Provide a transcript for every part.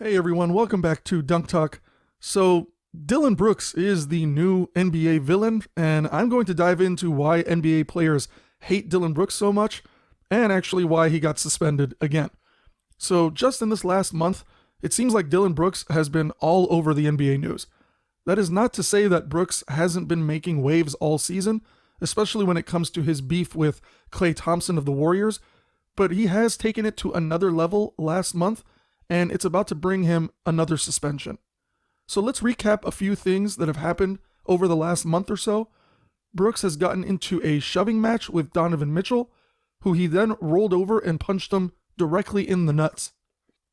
Hey everyone, welcome back to Dunk Talk. So, Dillon Brooks is the new NBA villain, and I'm going to dive into why NBA players hate Dillon Brooks so much, and actually why he got suspended again. So, just in this last month, it seems like Dillon Brooks has been all over the NBA news. That is not to say that Brooks hasn't been making waves all season, especially when it comes to his beef with Klay Thompson of the Warriors, but he has taken it to another level last month, and it's about to bring him another suspension. So let's recap a few things that have happened over the last month or so. Brooks has gotten into a shoving match with Donovan Mitchell, who he then rolled over and punched him directly in the nuts.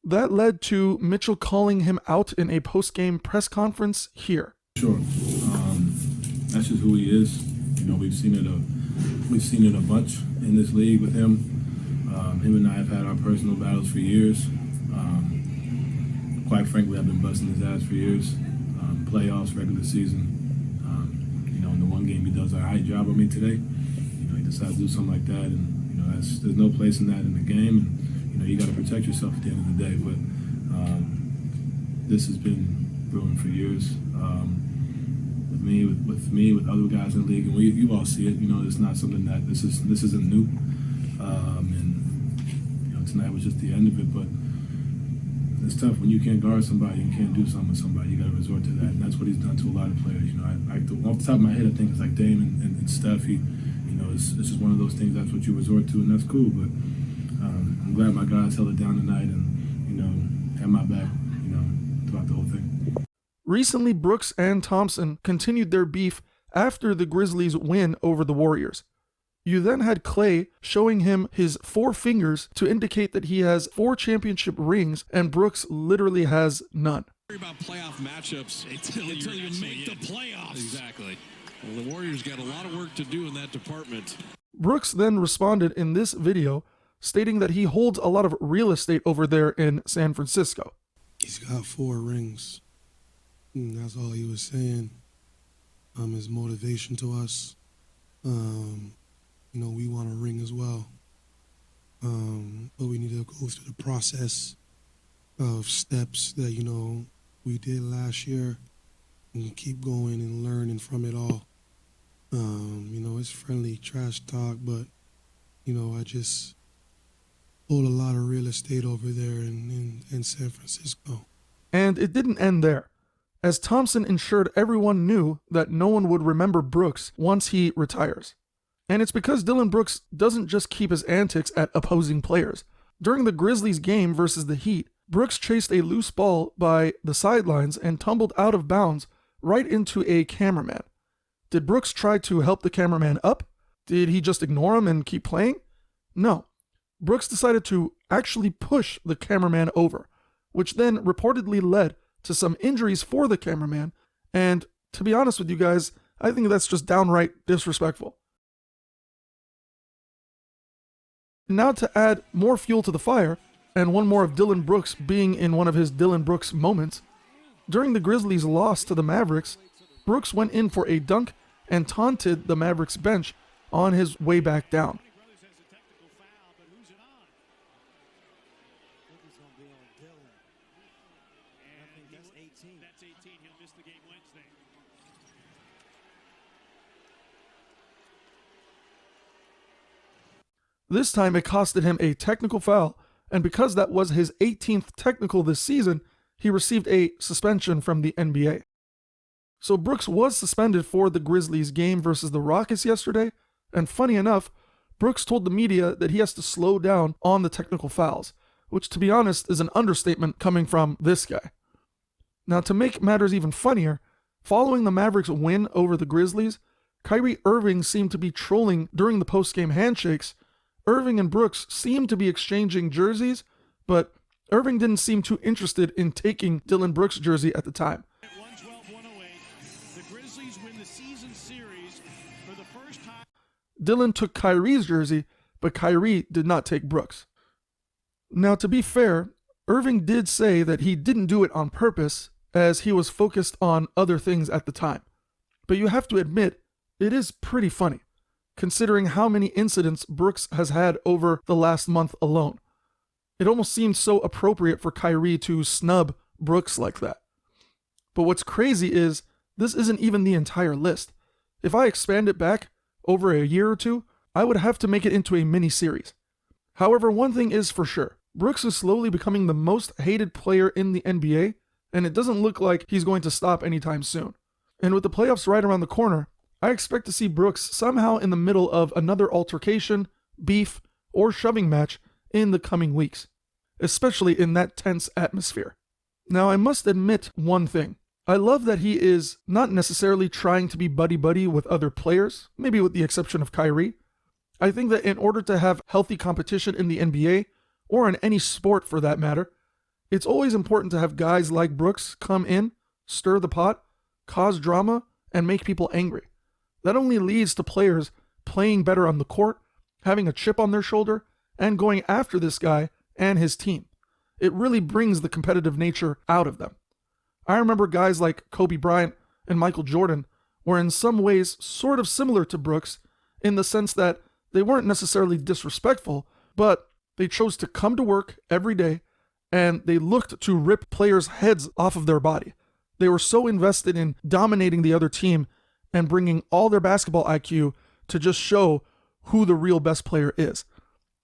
That led to Mitchell calling him out in a post-game press conference here. Sure, that's just who he is. You know, we've seen it a bunch in this league with him. Him and I have had our personal battles for years. Quite frankly, I've been busting his ass for years. Playoffs, regular season. In the one game he does a high job on me today. He decides to do something like that, and there's no place in that in the game. And you got to protect yourself at the end of the day. But this has been brewing for years. With me, with other guys in the league, and you all see it. It's not something that this isn't new. Tonight was just the end of it, but it's tough when you can't guard somebody and can't do something with somebody. You got to resort to that, and that's what he's done to a lot of players. Off the top of my head, I think it's like Dame and Steph. It's just one of those things. That's what you resort to, and that's cool. But I'm glad my guys held it down tonight and had my back, throughout the whole thing. Recently, Brooks and Thompson continued their beef after the Grizzlies' win over the Warriors. You then had Klay showing him his 4 fingers to indicate that he has 4 championship rings, and Brooks literally has none. About playoff matchups until you make the playoffs. Exactly. Well, the Warriors got a lot of work to do in that department. Brooks then responded in this video, stating that he holds a lot of real estate over there in San Francisco. He's got 4 rings. And that's all he was saying. His motivation to us. We want a ring as well. But we need to go through the process of steps that, we did last year and keep going and learning from it all. It's friendly trash talk, but, I just hold a lot of real estate over there in San Francisco. And it didn't end there, as Thompson ensured everyone knew that no one would remember Brooks once he retires. And it's because Dillon Brooks doesn't just keep his antics at opposing players. During the Grizzlies game versus the Heat, Brooks chased a loose ball by the sidelines and tumbled out of bounds right into a cameraman. Did Brooks try to help the cameraman up? Did he just ignore him and keep playing? No. Brooks decided to actually push the cameraman over, which then reportedly led to some injuries for the cameraman. And to be honest with you guys, I think that's just downright disrespectful. Now to add more fuel to the fire, and one more of Dillon Brooks being in one of his Dillon Brooks moments, during the Grizzlies' loss to the Mavericks, Brooks went in for a dunk and taunted the Mavericks bench on his way back down. This time it costed him a technical foul, and because that was his 18th technical this season, he received a suspension from the NBA. So Brooks was suspended for the Grizzlies game versus the Rockets yesterday, and funny enough, Brooks told the media that he has to slow down on the technical fouls, which to be honest is an understatement coming from this guy. Now to make matters even funnier, following the Mavericks' win over the Grizzlies, Kyrie Irving seemed to be trolling during the post-game handshakes. Irving and Brooks seemed to be exchanging jerseys, but Irving didn't seem too interested in taking Dillon Brooks' jersey at the time. At 112-108, the Grizzlies win the season series for the first time. Dillon took Kyrie's jersey, but Kyrie did not take Brooks. Now, to be fair, Irving did say that he didn't do it on purpose, as he was focused on other things at the time. But you have to admit, it is pretty funny, considering how many incidents Brooks has had over the last month alone. It almost seemed so appropriate for Kyrie to snub Brooks like that. But what's crazy is this isn't even the entire list. If I expand it back over a year or two, I would have to make it into a mini-series. However, one thing is for sure. Brooks is slowly becoming the most hated player in the NBA, and it doesn't look like he's going to stop anytime soon. And with the playoffs right around the corner, I expect to see Brooks somehow in the middle of another altercation, beef, or shoving match in the coming weeks, especially in that tense atmosphere. Now, I must admit one thing. I love that he is not necessarily trying to be buddy-buddy with other players, maybe with the exception of Kyrie. I think that in order to have healthy competition in the NBA, or in any sport for that matter, it's always important to have guys like Brooks come in, stir the pot, cause drama, and make people angry. That only leads to players playing better on the court, having a chip on their shoulder, and going after this guy and his team. It really brings the competitive nature out of them. I remember guys like Kobe Bryant and Michael Jordan were in some ways sort of similar to Brooks in the sense that they weren't necessarily disrespectful, but they chose to come to work every day and they looked to rip players' heads off of their body. They were so invested in dominating the other team and bringing all their basketball IQ to just show who the real best player is.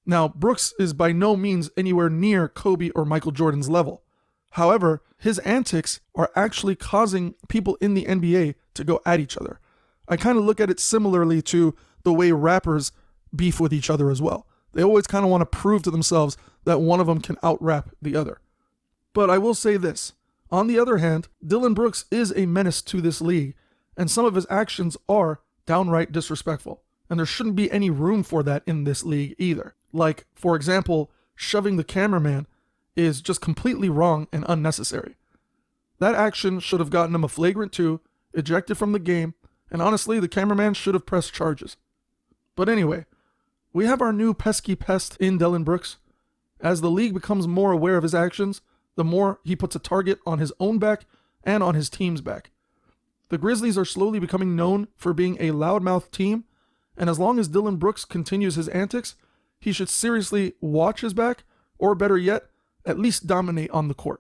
Now, Brooks is by no means anywhere near Kobe or Michael Jordan's level. However, his antics are actually causing people in the NBA to go at each other. I kind of look at it similarly to the way rappers beef with each other as well. They always kind of want to prove to themselves that one of them can out-rap the other. But I will say this. On the other hand, Dillon Brooks is a menace to this league, and some of his actions are downright disrespectful. And there shouldn't be any room for that in this league either. Like, for example, shoving the cameraman is just completely wrong and unnecessary. That action should have gotten him a flagrant 2, ejected from the game, and honestly, the cameraman should have pressed charges. But anyway, we have our new pesky pest in Dillon Brooks. As the league becomes more aware of his actions, the more he puts a target on his own back and on his team's back. The Grizzlies are slowly becoming known for being a loudmouth team, and as long as Dillon Brooks continues his antics, he should seriously watch his back, or better yet, at least dominate on the court.